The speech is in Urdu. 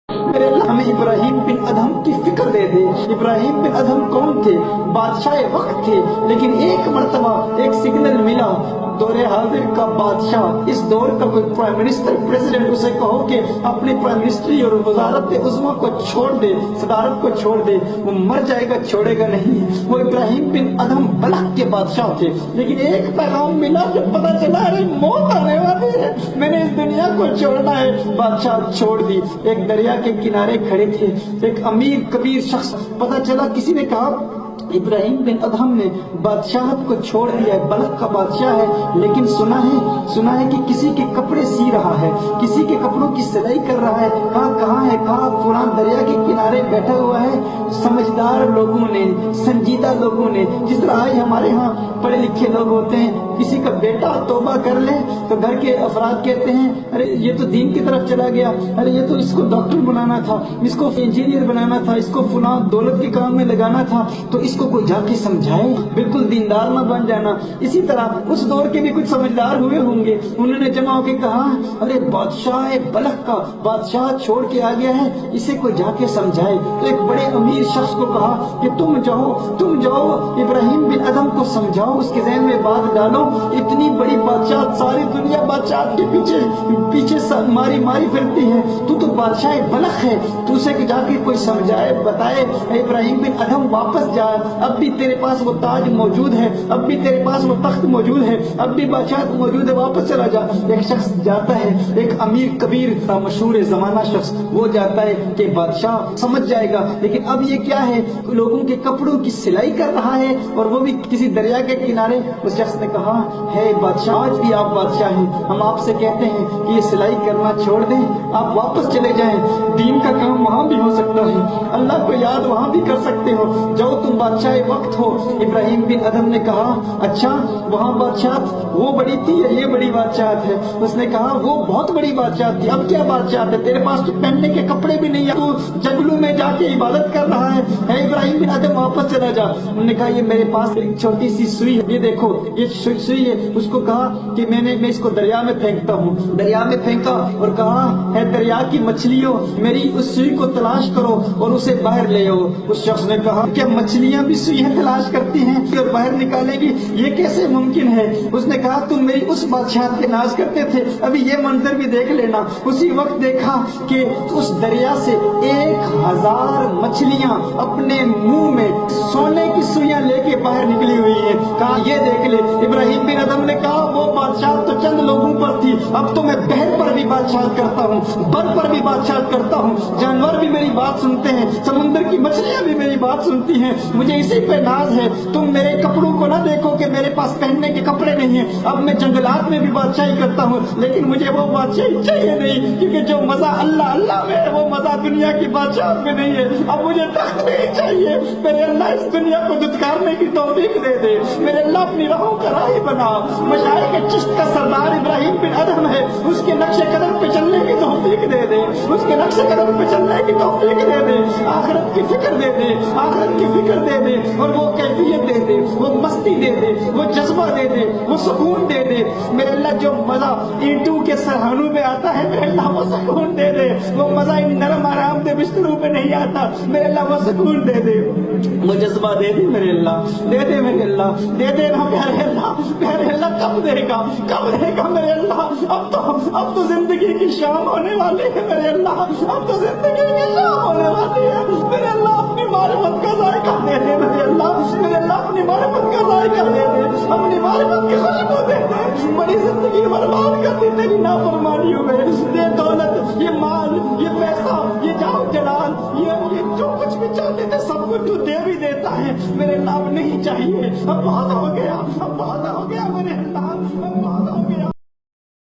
میرے اللہ ہمیں ابراہیم بن ادہم کی فکر دے دے. ابراہیم بن ادہم کون تھے؟ بادشاہ وقت تھے، لیکن ایک مرتبہ ایک سگنل ملا. دور حاضر کا بادشاہ، اس دور کا کوئی پرائم منسٹر، پریزیڈنٹ، اسے کہو کہ اپنی پرائم منسٹری اور وزارت عظمیٰ کو چھوڑ دے، صدارت کو چھوڑ دے، وہ مر جائے گا، چھوڑے گا نہیں. وہ ابراہیم بن ادہم بلخ کے بادشاہ تھے، لیکن ایک پیغام ملا کہ پتہ چلا ارے موت آنے والی ہے، میں نے اس دنیا کو چھوڑنا ہے. بادشاہ چھوڑ دی. ایک دریا کے کنارے کھڑے تھے، ایک امیر کبیر شخص، پتہ چلا کسی نے کہا ابراہیم بن ادہم نے بادشاہت کو چھوڑ دیا ہے، بلخ کا بادشاہ ہے، لیکن سنا ہے کہ کسی کے کپڑے سی رہا ہے، کسی کے کپڑوں کی سلائی کر رہا ہے. کہاں ہے؟ کہا فلاں دریا کے کنارے بیٹھا ہوا ہے. سمجھدار لوگوں نے، سنجیدہ لوگوں نے، جس طرح آج ہمارے ہاں پڑھے لکھے لوگ ہوتے ہیں، کسی کا بیٹا توبہ کر لے تو گھر کے افراد کہتے ہیں ارے یہ تو دین کی طرف چلا گیا، ارے یہ تو اس کو ڈاکٹر بنانا تھا، اس کو انجینئر بنانا تھا، اس کو فلاں دولت کے کام میں لگانا تھا، تو اس کو کوئی جا کے سمجھائے، بالکل دیندار نہ بن جانا. اسی طرح اس دور کے بھی کچھ سمجھدار ہوئے ہوں گے، انہوں نے جمع ہو کے کہا ارے بادشاہ بلخ کا بادشاہ چھوڑ کے آ گیا ہے، اسے کوئی جا کے سمجھائے. تو ایک بڑے امیر شخص کو کہا کہ تم جاؤ ابراہیم بن ادہم کو سمجھاؤ، اس کے ذہن میں بات ڈالو، اتنی بڑی بادشاہ، ساری دنیا بادشاہ کے پیچھے ماری پھرتی ہے، تو بادشاہ بلخ ہے، تو اسے جا کے کوئی سمجھائے، بتائے ابراہیم بن ادہم واپس جا، اب بھی تیرے پاس وہ تاج موجود ہے، اب بھی تیرے پاس وہ تخت موجود ہے، اب بھی بادشاہت موجود ہے، واپس چلا جا. ایک شخص جاتا ہے، ایک امیر کبیر مشہور زمانہ شخص، وہ جاتا ہے کہ بادشاہ سمجھ جائے گا، لیکن اب یہ کیا ہے، لوگوں کے کپڑوں کی سلائی کر رہا ہے، اور وہ بھی کسی دریا کے کنارے. اس شخص نے کہا ہے بادشاہ، آج بھی آپ بادشاہ ہیں، ہم آپ سے کہتے ہیں کہ یہ سلائی کرنا چھوڑ دیں، آپ واپس چلے جائیں، دین کا کام وہاں بھی ہو سکتا ہے، اللہ کو یاد وہاں بھی کر سکتے ہو، جاؤ تم بادشاہ وقت ہو. ابراہیم بن ادہم نے کہا اچھا وہاں بادشاہت وہ بڑی تھی یا یہ بڑی بادشاہت ہے؟ اس نے کہا وہ بہت بڑی بادشاہت تھی، اب کیا بادشاہت ہے، تیرے پاس تو پہننے کے کپڑے بھی نہیں، تو جنگلوں میں جا کے عبادت کر رہا ہے. ابراہیم بن ادہم واپس چلا جا. انہوں نے کہا یہ میرے پاس ایک چھوٹی سی سوئی ہے، یہ دیکھو یہ سوئی ہے. اس کو کہا کہ میں اس کو دریا میں پھینکتا ہوں. دریا میں پھینکا اور کہا ہے دریا کی مچھلیوں میری اس سوئی کو تلاش کرو اور اسے باہر لے آؤ. اس شخص نے کہا کیا مچھلیاں بھی سوئیاں تلاش کرتی ہیں اور باہر نکالے گی، یہ کیسے ممکن ہے؟ اس نے کہا تم میری اس بادشاہت کے ناز کرتے تھے، ابھی یہ منظر بھی دیکھ لینا. اسی وقت دیکھا کہ اس دریا سے 1000 مچھلیاں اپنے منہ میں سونے کی سوئیاں لے کے باہر نکلی ہوئی ہیں. کہا یہ دیکھ لے. ابراہیم بن ادہم نے کہا وہ بادشاہ تو چند لوگوں پر تھی، اب تو میں بحر پر بھی بادشاہت کرتا ہوں، بر پر بھی بادشاہت کرتا ہوں، جانور بھی میری بات سنتے ہیں، سمندر کی مچھلیاں بھی میری بات سنتی ہیں، مجھے اسی پہ ناز ہے. تم میرے کپڑوں کو نہ دیکھو کہ میرے پاس پہننے کے کپڑے نہیں ہیں، اب میں جنگلات میں بھی بادشاہی کرتا ہوں، لیکن مجھے وہ بادشاہی چاہیے نہیں، کیونکہ جو مزہ اللہ میں ہے وہ مزہ دنیا کی بادشاہت میں نہیں ہے. اب مجھے تخت نہیں چاہیے، میرے اللہ اس دنیا کو دھتکارنے کی توفیق دے دے، میرے اللہ اپنی راہوں کا راہی بنا. مشائخ چشت کا سردار ابراہیم بن ادہم ہے، اس کے نقش قدم پہ چلنے کی توفیق دے دے، اس کے نقش قدم پہ چلنے کی توفیق دے دے، آخرت کی فکر دے دے، آخرت کی فکر دے دے، اور وہ کیفیت دے دے، وہ مستی دے دے، وہ جذبہ دے دے، وہ سکون دے دے. میرے اللہ جو مزہ اینٹوں کے سرہانوں میں آتا ہے میرے اللہ وہ سکون دے دے، وہ مزہ ان نرم آرام دہ بستروں پہ نہیں آتا، میرے اللہ وہ سکون دے دے، وہ جذبہ دے دے میرے اللہ، دے دے میرے اللہ، دے دے نا میرے اللہ کب دے گا میرے اللہ. اب تو زندگی کی شام ہونے والی ہے میرے اللہ، اب تو زندگی کی شام ہونے والی ہے میرے اللہ. اپنی معرفت کا ذائقہ دے دے میرے اللہ اپنی معرفت کا ذائقہ دے دے، اپنی معرفت کی خوشبو دے دے. بڑی زندگی برباد کر دی تیری نافرمانیوں میں، یہ دولت، یہ مال، یہ پیسہ، یہ جاہ جلال، یہ جو کچھ بھی چاہتے تھے سب کچھ تو دے بھی دیتا ہے میرے اللہ. اب نہیں چاہیے، اب بہت ہو گیا.